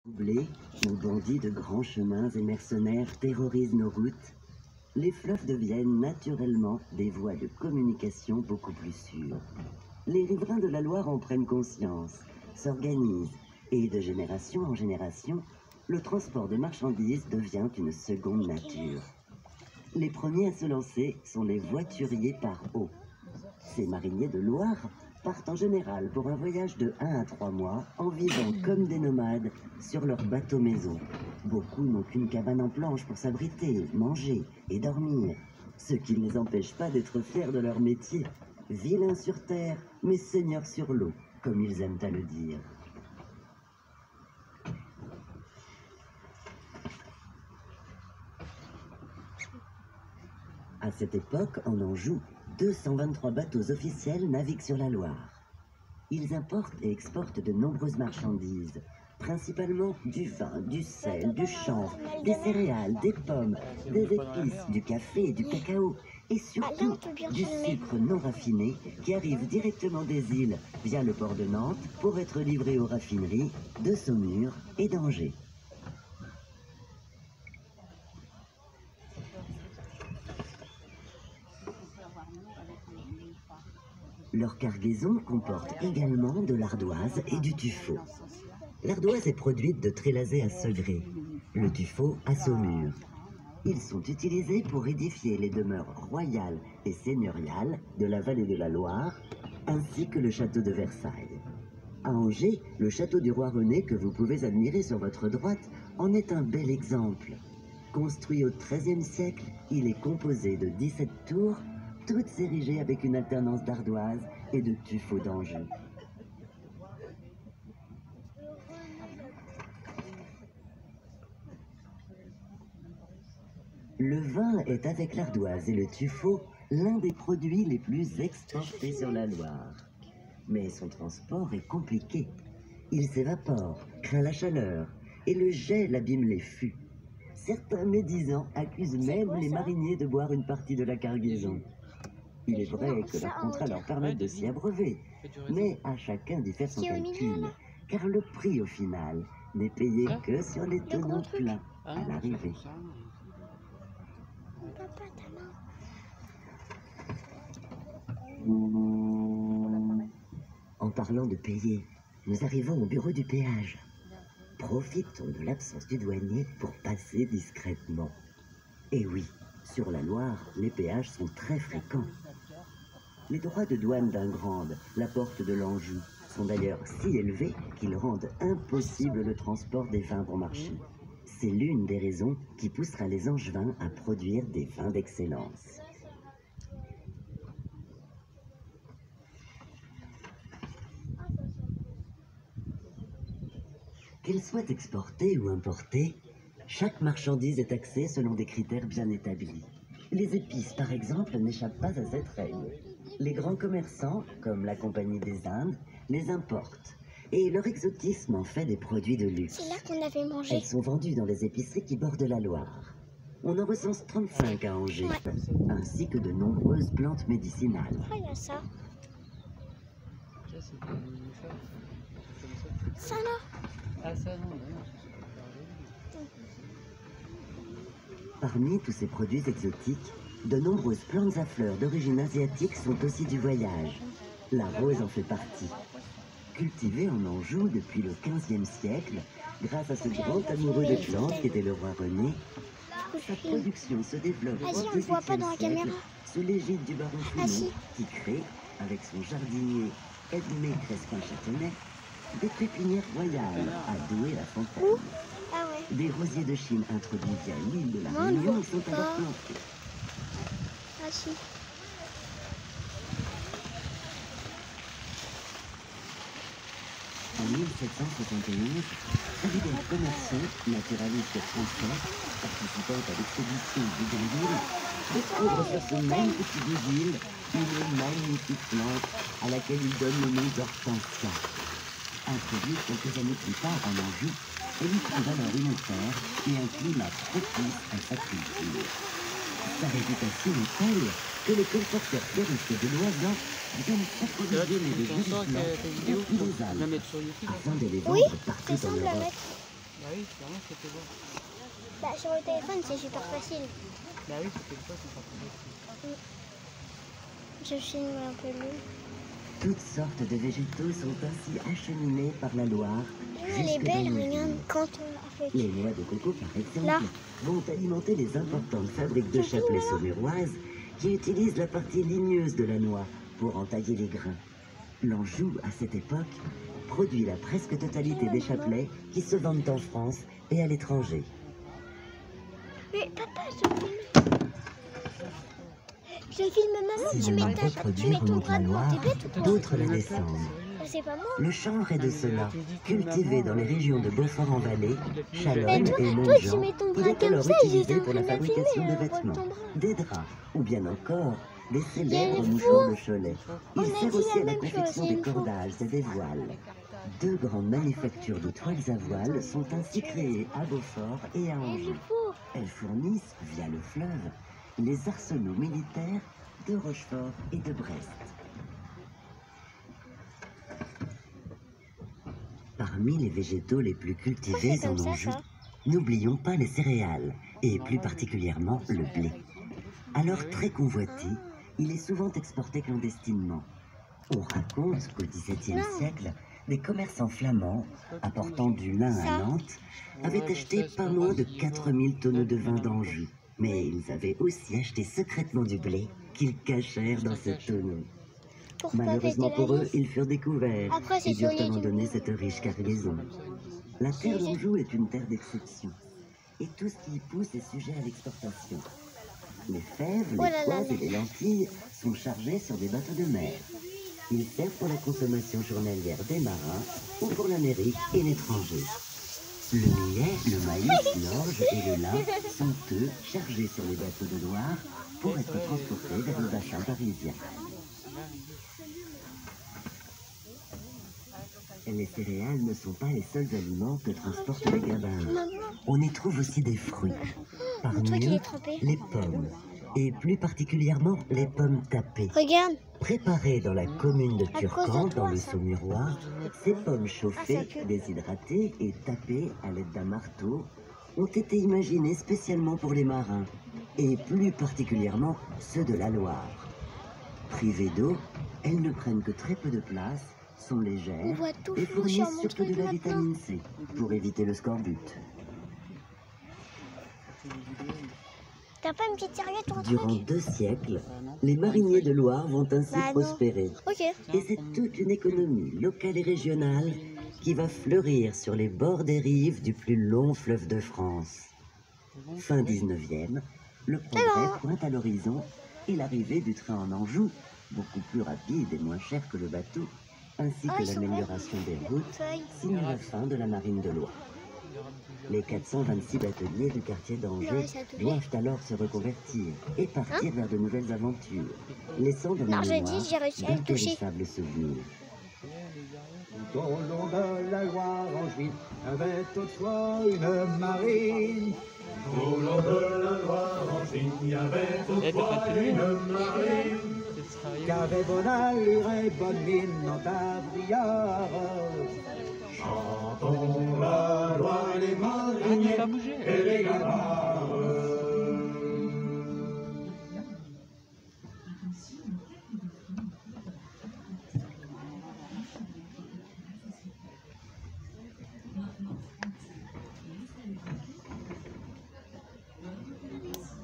Troublés, où bandits de grands chemins et mercenaires terrorisent nos routes, les fleuves deviennent naturellement des voies de communication beaucoup plus sûres. Les riverains de la Loire en prennent conscience, s'organisent, et de génération en génération, le transport de marchandises devient une seconde nature. Les premiers à se lancer sont les voituriers par eau. Ces mariniers de Loire partent en général pour un voyage de 1 à 3 mois en vivant comme des nomades sur leur bateau maison. Beaucoup n'ont qu'une cabane en planche pour s'abriter, manger et dormir, ce qui ne les empêche pas d'être fiers de leur métier. Vilains sur terre, mais seigneurs sur l'eau, comme ils aiment à le dire. À cette époque, en Anjou, 223 bateaux officiels naviguent sur la Loire. Ils importent et exportent de nombreuses marchandises, principalement du vin, du sel, du chanvre, des céréales, des pommes, des épices, du café et du cacao, et surtout du sucre non raffiné qui arrive directement des îles via le port de Nantes pour être livré aux raffineries de Saumur et d'Angers. Leur cargaison comporte également de l'ardoise et du tuffeau. L'ardoise est produite de Trélazé à Segré, le tuffeau à Saumur. Ils sont utilisés pour édifier les demeures royales et seigneuriales de la vallée de la Loire, ainsi que le château de Versailles. À Angers, le château du roi René que vous pouvez admirer sur votre droite en est un bel exemple. Construit au XIIIe siècle, il est composé de 17 tours, toutes érigées avec une alternance d'ardoise et de tuffeau d'Anjou. Le vin est, avec l'ardoise et le tuffeau, l'un des produits les plus exportés sur la Loire. Mais son transport est compliqué. Il s'évapore, craint la chaleur, et le gel abîme les fûts. Certains médisants accusent même les mariniers de boire une partie de la cargaison. Il est vrai que leurs contrats leur permettent de s'y abreuver, mais à chacun d'y faire son calcul, car le prix au final n'est payé que sur les tonneaux pleins à l'arrivée. En parlant de payer, nous arrivons au bureau du péage. Profitons de l'absence du douanier pour passer discrètement. Et oui, sur la Loire, les péages sont très fréquents. Les droits de douane d'Ingrande, la porte de l'Anjou, sont d'ailleurs si élevés qu'ils rendent impossible le transport des vins bon marché. C'est l'une des raisons qui poussera les Angevins à produire des vins d'excellence. Qu'elle soit exportée ou importée, chaque marchandise est taxée selon des critères bien établis. Les épices, par exemple, n'échappent pas à cette règle. Les grands commerçants, comme la Compagnie des Indes, les importent. Et leur exotisme en fait des produits de luxe. C'est là qu'on avait mangé. Elles sont vendues dans les épiceries qui bordent la Loire. On en recense 35 à Angers, ainsi que de nombreuses plantes médicinales. Pourquoi il y a ça? Ça là? Ah ça non, Parmi tous ces produits exotiques, de nombreuses plantes à fleurs d'origine asiatique sont aussi du voyage. La rose en fait partie. Cultivée en Anjou depuis le XVe siècle, grâce à ce grand amoureux des plantes qu'était le roi René, sa production se développe au Vas-y, on ne voit pas dans la XVIIIe caméra. siècle sous l'égide du baron Ah, Foulon, si. qui crée, avec son jardinier Edmé Crespin-Châtenay, des pépinières royales à Douai-la-Fontaine. Où? Ah ouais. Des rosiers de Chine introduits via l'île de la Non, on ne Réunion voit sont pas. alors plantés. Ah si. En 1771, Philibert Commerson, naturaliste français, participant à l'expédition de Bougainville, découvre sur ce même petit bout d'île une magnifique plante à laquelle il donne le nom d'hortensia. Introduite quelques années plus tard en Anjou, elle y trouve alors une terre et un climat propice à sa culture. Sa réputation est telle que les colporteurs fleurissent de l'oiseau viennent s'approvisionner de jolies plantes depuis les Alpes, afin de les vendre partout en Europe. oui, clairement, je peux te voir. Bah, sur le téléphone, c'est super facile. Bah oui, c'était pas, c'est pas possible. Je filme un peu mieux. Toutes sortes de végétaux sont ainsi acheminés par la Loire. Elle est jusque dans belle, nos regarde. villes. Quand on a fait. Les noix de coco, par exemple, Là. vont alimenter les importantes fabriques de Je filme, chapelets là. saumuroises qui utilisent la partie ligneuse de la noix pour entailler les grains. L'Anjou, à cette époque, produit la presque totalité des chapelets qui se vendent en France et à l'étranger. Mais papa, je filme. Je filme maman, Si tu l'on mets en ta reproduit tu mets ton remonte bras la devant, Loire, t'es bête ou quoi? d'autres la descendent. C'est pas moi. Le chanvre est de cela, cultivé dans les régions de Beaufort-en-Vallée, Chalonne Mais toi, et tu Montjean. mets ton Il bras est comme alors ça, utilisé j'étais en pour train la de fabrication filmer, des le rôle de vêtements, ton bras. des draps ou bien encore des Il y a célèbres une mouchoirs de four. Cholet. On Il a sert dit aussi la à la même confection chose, il y a des une four. cordages et des voiles. Deux grandes manufactures de toiles à voiles sont ainsi créées à Beaufort et à Il y a Anjou. une four. Elles fournissent, via le fleuve, les arsenaux militaires de Rochefort et de Brest. Parmi les végétaux les plus cultivés C'est en comme Anjou, ça. n'oublions pas les céréales, et plus particulièrement le blé. Alors très convoité, il est souvent exporté clandestinement. On raconte qu'au XVIIe Non. siècle, des commerçants flamands, apportant du lin à Ça. Nantes, avaient acheté pas moins de 4000 tonneaux de vin d'Anjou. Mais ils avaient aussi acheté secrètement du blé qu'ils cachèrent dans ces tonneaux. Pour pas Malheureusement péter la pour eux, vis. ils furent découverts Après, c'est et durent solide. abandonner cette riche cargaison. La terre d'Anjou est une terre d'exception, et tout ce qui y pousse est sujet à l'exportation. Les fèves, les Oh là là pois là. et les lentilles sont chargés sur des bateaux de mer. Ils servent pour la consommation journalière des marins ou pour l'Amérique et l'étranger. Le millet, le maïs, l'orge et le lin sont eux chargés sur les bateaux de Loire pour être transportés vers le bassin parisien. Les céréales ne sont pas les seuls aliments que transportent les gabins. On y trouve aussi des fruits. Le Parmi truc, il eux, est trempé. les pommes, et plus particulièrement les pommes tapées. Regarde. Préparées dans la commune de cause de Turcan, toi, dans le ça. Saumurois, ces pommes Ah, chauffées, ça pue. déshydratées et tapées à l'aide d'un marteau ont été imaginées spécialement pour les marins, et plus particulièrement ceux de la Loire. Privées d'eau, elles ne prennent que très peu de place, sont On légères voit tout et flou sur fournissent mon surtout truc de la maintenant. vitamine C pour éviter le scorbut. T'as pas une petite serviette ou un Durant truc? 2 siècles, les mariniers de Loire vont ainsi Bah non. prospérer. Ok. Et c'est toute une économie locale et régionale qui va fleurir sur les bords des rives du plus long fleuve de France. Fin 19e, le progrès pointe à l'horizon et l'arrivée du train en Anjou, beaucoup plus rapide et moins cher que le bateau, ainsi Ah, que ils sont l'amélioration des routes, Feuille. signe la fin de la marine de Loire. Les 426 bateliers du quartier d'Angers Non, ça a tout fait. doivent alors se reconvertir et partir vers de nouvelles aventures, laissant dans Non, la j'ai mémoire dit, j'ai réussi à le toucher. d'impérissables souvenirs. Tout au long de la Loire angevine avait autrefois une marine. Tout au long de la Loire angevine, il y avait autrefois une marine. Qui avait bonne allure et bonne mine en tabliard. Chantons la Loire, les mariniers et les gabarres.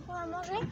On va manger?